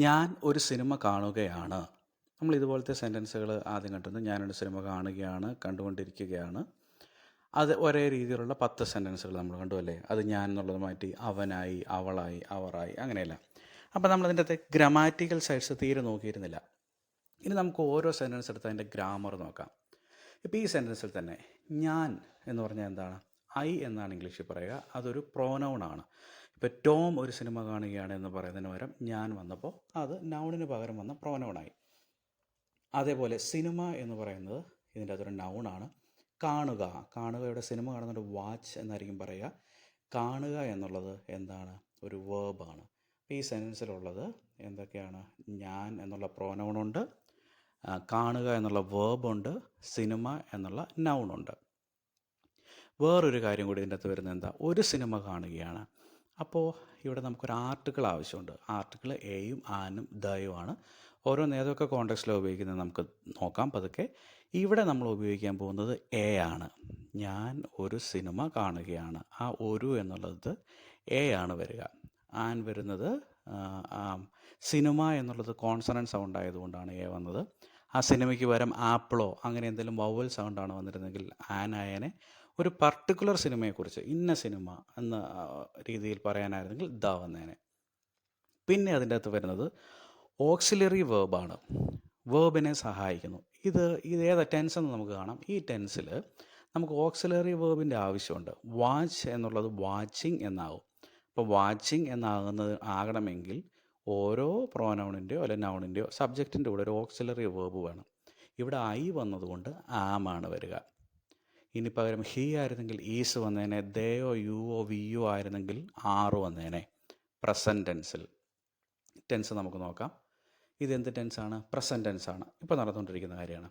ഞാൻ ഒരു സിനിമ കാണുകയാണ്. നമ്മൾ ഇതുപോലത്തെ സെൻറ്റൻസുകൾ ആദ്യം കണ്ടത് ഞാനൊരു സിനിമ കാണുകയാണ്, കണ്ടുകൊണ്ടിരിക്കുകയാണ്. അത് ഒരേ രീതിയിലുള്ള 10 സെൻറ്റൻസുകൾ നമ്മൾ കണ്ടു അല്ലേ? അത് ഞാൻ എന്നുള്ളത് മാറ്റി അവനായി, അവളായി, അവറായി അങ്ങനെയല്ല. അപ്പോൾ നമ്മളതിൻ്റെ അകത്തെ ഗ്രാമാറ്റിക്കൽ സൈഡ്സ് തീരെ നോക്കിയിരുന്നില്ല. ഇനി നമുക്ക് ഓരോ സെൻറ്റൻസ് എടുത്ത് അതിൻ്റെ ഗ്രാമർ നോക്കാം. ഇപ്പോൾ ഈ സെൻറ്റൻസിൽ തന്നെ ഞാൻ എന്ന് പറഞ്ഞാൽ എന്താണ്? ഐ എന്നാണ് ഇംഗ്ലീഷിൽ പറയുക. അതൊരു പ്രോനൗൺ ആണ്. ഇപ്പോൾ ടോം ഒരു സിനിമ കാണുകയാണ് എന്ന് പറയുന്നതിന് പകരം ഞാൻ വന്നപ്പോൾ അത് നൗണിന് പകരം വന്ന പ്രോനൗണായി. അതേപോലെ സിനിമ എന്ന് പറയുന്നത് ഇതിൻ്റെ അകത്തൊരു നൗണാണ്. കാണുക, കാണുകയുടെ സിനിമ കാണുന്നൊരു വാച്ച് എന്നായിരിക്കും പറയുക. കാണുക എന്നുള്ളത് എന്താണ്? ഒരു വേർബാണ്. ഈ സെൻറ്റൻസിലുള്ളത് എന്തൊക്കെയാണ്? ഞാൻ എന്നുള്ള പ്രോനൗണുണ്ട്, കാണുക എന്നുള്ള വേർബുണ്ട്, സിനിമ എന്നുള്ള നൗണുണ്ട്. വേറൊരു കാര്യം കൂടി ഇതിൻ്റെ അകത്ത് വരുന്നത് എന്താ? ഒരു സിനിമ കാണുകയാണ്. അപ്പോൾ ഇവിടെ നമുക്കൊരു ആർട്ടിക്കിൾ ആവശ്യമുണ്ട്. ആർട്ടിക്കിൾ എയും ആനും ദയുമാണ്. ഓരോന്ന് ഏതൊക്കെ കോണ്ടെക്സ്റ്റിലാണ് ഉപയോഗിക്കുന്നത് നമുക്ക് നോക്കാം പതുക്കെ. ഇവിടെ നമ്മൾ ഉപയോഗിക്കാൻ പോകുന്നത് എ ആണ്. ഞാൻ ഒരു സിനിമ കാണുകയാണ്. ആ ഒരു എന്നുള്ളത് എ ആണ് വരിക. ആൻ വരുന്നത് സിനിമ എന്നുള്ളത് കോൺസണൻറ്റ് സൗണ്ട് ആയതുകൊണ്ടാണ് എ വന്നത്. ആ സിനിമയ്ക്ക് പകരം ആപ്പിളോ അങ്ങനെ എന്തെങ്കിലും വവൽ സൗണ്ടാണ് വന്നിരുന്നെങ്കിൽ ആൻ ആയനെ. ഒരു പർട്ടിക്കുലർ സിനിമയെക്കുറിച്ച് ഇന്ന സിനിമ എന്ന രീതിയിൽ പറയാനായിരുന്നെങ്കിൽ ദ വന്നേനെ. പിന്നെ അതിൻ്റെ അകത്ത് വരുന്നത് ഓക്സിലറി വേർബാണ്. വേർബിനെ സഹായിക്കുന്നു. ഇത് ഏതാ ടെൻസ് എന്ന് നമുക്ക് കാണാം. ഈ ടെൻസിൽ നമുക്ക് ഓക്സിലറി വേർബിൻ്റെ ആവശ്യമുണ്ട്. വാച്ച് എന്നുള്ളത് വാച്ചിങ് എന്നാകും. അപ്പോൾ വാച്ചിങ് ആകണമെങ്കിൽ ഓരോ പ്രോനൗണിൻ്റെയോ അല്ലെങ്കിൽ നൗണിൻ്റെയോ സബ്ജക്റ്റിൻ്റെ കൂടെ ഒരു ഓക്സിലറി വേർബ് വേണം. ഇവിടെ ഐ വന്നതുകൊണ്ട് ആമാണ് വരിക. ഇനി പകരം ഹി ആയിരുന്നെങ്കിൽ ഈസ് വന്നേനെ. ദയോ യുവോ വിയോ ആയിരുന്നെങ്കിൽ ആറ് വന്നേനെ. പ്രസൻറ്റ് ടെൻസിൽ ടെൻസ് നമുക്ക് നോക്കാം. ഇതെന്ത് ടെൻസാണ്? പ്രസൻറ്റ് ടെൻസാണ്. ഇപ്പോൾ നടന്നുകൊണ്ടിരിക്കുന്ന കാര്യമാണ്.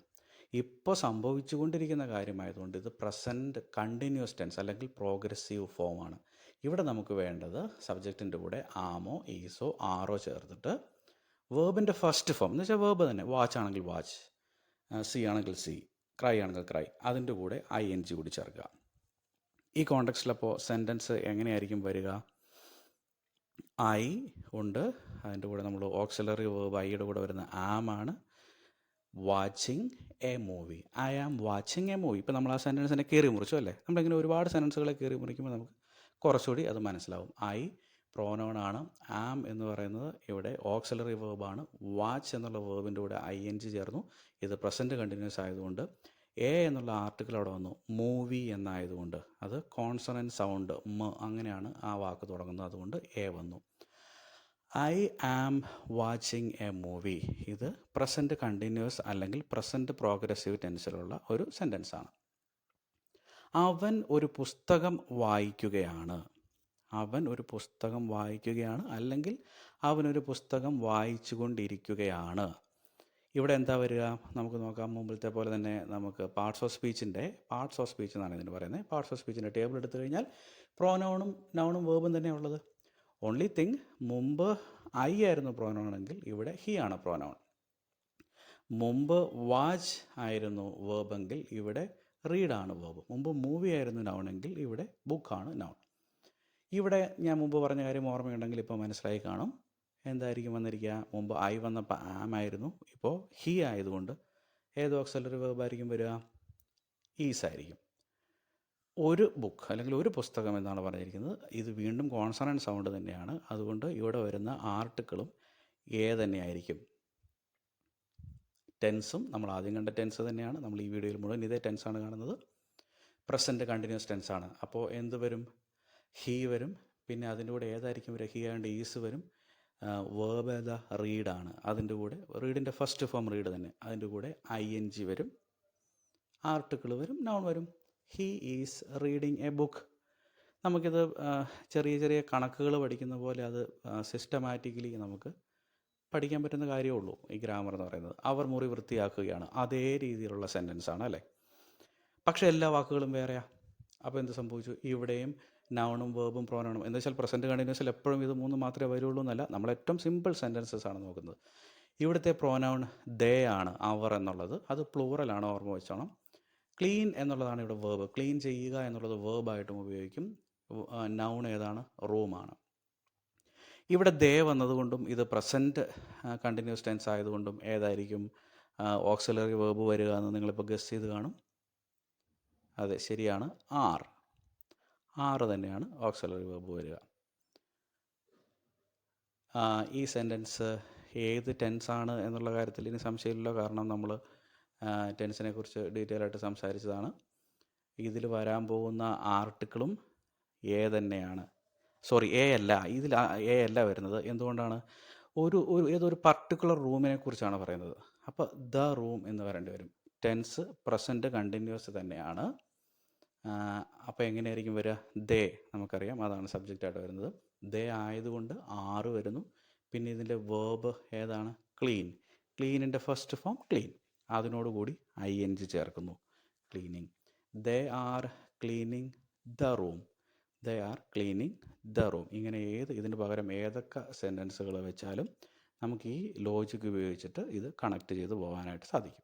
ഇപ്പോൾ സംഭവിച്ചുകൊണ്ടിരിക്കുന്ന കാര്യമായതുകൊണ്ട് ഇത് പ്രസൻറ്റ് കണ്ടിന്യൂസ് ടെൻസ് അല്ലെങ്കിൽ പ്രോഗ്രസീവ് ഫോമാണ്. ഇവിടെ നമുക്ക് വേണ്ടത് സബ്ജക്റ്റിൻ്റെ കൂടെ ആമോ ഈസോ ആറോ ചേർത്തിട്ട് വേർബിൻ്റെ ഫസ്റ്റ് ഫോം എന്ന് വെച്ചാൽ വേർബ് തന്നെ. വാച്ച് ആണെങ്കിൽ വാച്ച്, സി ആണെങ്കിൽ സി, ക്രൈ ആണെങ്കിൽ ക്രൈ, അതിൻ്റെ കൂടെ ING കൂടി ചേർക്കുക. ഈ കോണ്ടെക്സ്റ്റിലപ്പോൾ സെൻറ്റൻസ് എങ്ങനെയായിരിക്കും വരിക? ഐ ഉണ്ട്, അതിൻ്റെ കൂടെ നമ്മൾ ഓക്സിലറി വേർബ് ഐയുടെ കൂടെ വരുന്ന ആമാണ്. Watching a movie, I am watching a movie. ഇപ്പോൾ നമ്മൾ ആ സെൻറ്റൻസിനെ കയറി മുറിച്ചു അല്ലേ? നമ്മളിങ്ങനെ ഒരുപാട് സെൻറ്റൻസുകളെ കയറി മുറിക്കുമ്പോൾ നമുക്ക് കുറച്ചുകൂടി അത് മനസ്സിലാവും. ഐ പ്രോനൗൺ ആണ്. ആം എന്ന് പറയുന്നത് ഇവിടെ ഓക്സിലറി വേർബാണ്. വാച്ച് എന്നുള്ള വേർബിൻ്റെ കൂടെ ING ചേർന്നു. ഇത് പ്രസൻറ്റ് കണ്ടിന്യൂസ് ആയതുകൊണ്ട് എ എന്നുള്ള ആർട്ടിക്കിൾ അവിടെ വന്നു. മൂവി എന്നായതുകൊണ്ട് അത് കോൺസണൻറ്റ് സൗണ്ട് അങ്ങനെയാണ് ആ വാക്ക് തുടങ്ങുന്നത്. അതുകൊണ്ട് എ വന്നു. I am watching a movie. ഇത് പ്രസൻറ്റ് കണ്ടിന്യൂസ് അല്ലെങ്കിൽ പ്രസൻറ്റ് പ്രോഗ്രസീവ് ടെൻസിലുള്ള ഒരു സെൻറ്റൻസാണ്. അവൻ ഒരു പുസ്തകം വായിക്കുകയാണ്. അവൻ ഒരു പുസ്തകം വായിക്കുകയാണ് അല്ലെങ്കിൽ അവനൊരു പുസ്തകം വായിച്ചു കൊണ്ടിരിക്കുകയാണ്. ഇവിടെ എന്താ വരിക? നമുക്ക് നോക്കാം. മുമ്പിലത്തെ പോലെ തന്നെ നമുക്ക് പാർട്സ് ഓഫ് സ്പീച്ച് എന്നാണ് ഇതിന് പറയുന്നത്. പാർട്സ് ഓഫ് സ്പീച്ചിൻ്റെ ടേബിൾ എടുത്തു കഴിഞ്ഞാൽ പ്രോനൗണും നൗണും വേർബും തന്നെയാണ് ഉള്ളത്. ഓൺലി തിങ് മുമ്പ് ഐ ആയിരുന്നു പ്രോനൗൺ എങ്കിൽ ഇവിടെ ഹി ആണ് പ്രോനൗൺ. മുമ്പ് വാച്ച് ആയിരുന്നു വേർബെങ്കിൽ ഇവിടെ റീഡാണ് വേർബ്. മുമ്പ് മൂവി ആയിരുന്നു നൗണെങ്കിൽ ഇവിടെ ബുക്കാണ് നൗൺ. ഇവിടെ ഞാൻ മുമ്പ് പറഞ്ഞ കാര്യം ഓർമ്മയുണ്ടെങ്കിൽ ഇപ്പോൾ മനസ്സിലായി കാണും. എന്തായിരിക്കും വന്നിരിക്കുക? മുമ്പ് ഐ വന്നപ്പോൾ ആം ആയിരുന്നു. ഇപ്പോൾ ഹി ആയതുകൊണ്ട് ഏത് ഓക്സിലറി വേർബായിരിക്കും വരിക? ഈസ് ആയിരിക്കും. ഒരു ബുക്ക് അല്ലെങ്കിൽ ഒരു പുസ്തകം എന്നാണ് പറഞ്ഞിരിക്കുന്നത്. ഇത് വീണ്ടും കോൺസണൻറ്റ് സൗണ്ട് തന്നെയാണ്. അതുകൊണ്ട് ഇവിടെ വരുന്ന ആർട്ടിക്കിളും എ തന്നെയായിരിക്കും. ടെൻസും നമ്മൾ ആദ്യം കണ്ട ടെൻസ് തന്നെയാണ്. നമ്മൾ ഈ വീഡിയോയിൽ മുഴുവൻ ഇതേ ടെൻസാണ് കാണുന്നത്. പ്രസൻറ്റ് കണ്ടിന്യൂസ് ടെൻസാണ്. അപ്പോൾ എന്ത് വരും? ഹി വരും. പിന്നെ അതിൻ്റെ കൂടെ ഏതായിരിക്കും വരിക? ഹി ആയതുകൊണ്ട് ഈസ് വരും. വേർബ് ഏതാ? റീഡാണ്. അതിൻ്റെ കൂടെ റീഡിൻ്റെ ഫസ്റ്റ് ഫോം റീഡ് തന്നെ. അതിൻ്റെ കൂടെ ING വരും. ആർട്ടിക്കിൾ വരും, നൗൺ വരും. He is reading A book. നമുക്കിത് ചെറിയ ചെറിയ കണക്കുകൾ പഠിക്കുന്ന പോലെ അത് സിസ്റ്റമാറ്റിക്കലി നമുക്ക് പഠിക്കാൻ പറ്റുന്ന കാര്യമേ ഉള്ളൂ ഈ ഗ്രാമർ എന്ന് പറയുന്നത്. അവർ മുറി വൃത്തിയാക്കുകയാണ്. അതേ രീതിയിലുള്ള സെൻറ്റൻസ് ആണ് അല്ലേ? പക്ഷേ എല്ലാ വാക്കുകളും വേറെയാ. അപ്പോൾ എന്ത് സംഭവിച്ചു? ഇവിടെയും നൗണും വേർബും പ്രോനൗണും എന്ന് വെച്ചാൽ പ്രസൻറ്റ് കണ്ടിന്യൂസിൽ എപ്പോഴും ഇത് മൂന്ന് മാത്രമേ വരുള്ളൂ എന്നല്ല. നമ്മൾ ഏറ്റവും സിമ്പിൾ സെൻറ്റൻസസ് ആണ് നോക്കുന്നത്. ഇവിടുത്തെ പ്രോനൗൺ ദേ ആണ്. അവർ എന്നുള്ളത് അത് പ്ലൂറലാണ്, ഓർമ്മ വെച്ചോണം. ക്ലീൻ എന്നുള്ളതാണ് ഇവിടെ വേർബ്. ക്ലീൻ ചെയ്യുക എന്നുള്ളത് വേർബായിട്ടും ഉപയോഗിക്കും. നൗൺ ഏതാണ്? റൂമാണ്. ഇവിടെ ദേ വന്നതുകൊണ്ടും ഇത് പ്രസൻറ്റ് കണ്ടിന്യൂസ് ടെൻസ് ആയതുകൊണ്ടും ഏതായിരിക്കും ഓക്സിലറി വേർബ് വരിക എന്ന് നിങ്ങളിപ്പോൾ ഗസ് ചെയ്ത് കാണും. അതെ, ശരിയാണ്, ആറ് തന്നെയാണ് ഓക്സിലറി വേർബ് വരിക. ഈ സെൻറ്റൻസ് ഏത് ടെൻസാണ് എന്നുള്ള കാര്യത്തിൽ ഇനി സംശയമില്ലല്ലോ, കാരണം നമ്മൾ ടെൻസിനെ കുറിച്ച് ഡീറ്റെയിൽ ആയിട്ട് സംസാരിച്ചതാണ്. ഇതിൽ വരാൻ പോകുന്ന ആർട്ടിക്കിളും എ തന്നെയാണ്. സോറി, എ അല്ല, ഇതിൽ എ അല്ല വരുന്നത്. എന്തുകൊണ്ടാണ്? ഏതൊരു പർട്ടിക്കുലർ റൂമിനെ കുറിച്ചാണ് പറയുന്നത്. അപ്പോൾ ദ റൂം എന്ന് വരേണ്ടി വരും. ടെൻസ് പ്രസൻറ്റ് കണ്ടിന്യൂസ് തന്നെയാണ്. അപ്പോൾ എങ്ങനെയായിരിക്കും വരിക? ദേ നമുക്കറിയാം, അതാണ് സബ്ജക്റ്റായിട്ട് വരുന്നത്. ദേ ആയതുകൊണ്ട് ആറ് വരുന്നു. പിന്നെ ഇതിൻ്റെ വേർബ് ഏതാണ്? ക്ലീനിൻ്റെ ഫസ്റ്റ് ഫോം ക്ലീൻ, അതിനോടുകൂടി ing ചേർക്കുന്നു, cleaning. They are cleaning the room, they are cleaning the room. ഇങ്ങനെ ഇതിന് പകരം ഏതൊക്കെ സെൻറ്റൻസുകൾ വെച്ചാലും നമുക്ക് ഈ ലോജിക്ക് ഉപയോഗിച്ചിട്ട് ഇത് കണക്ട് ചെയ്ത് പോകാനായിട്ട് സാധിക്കും.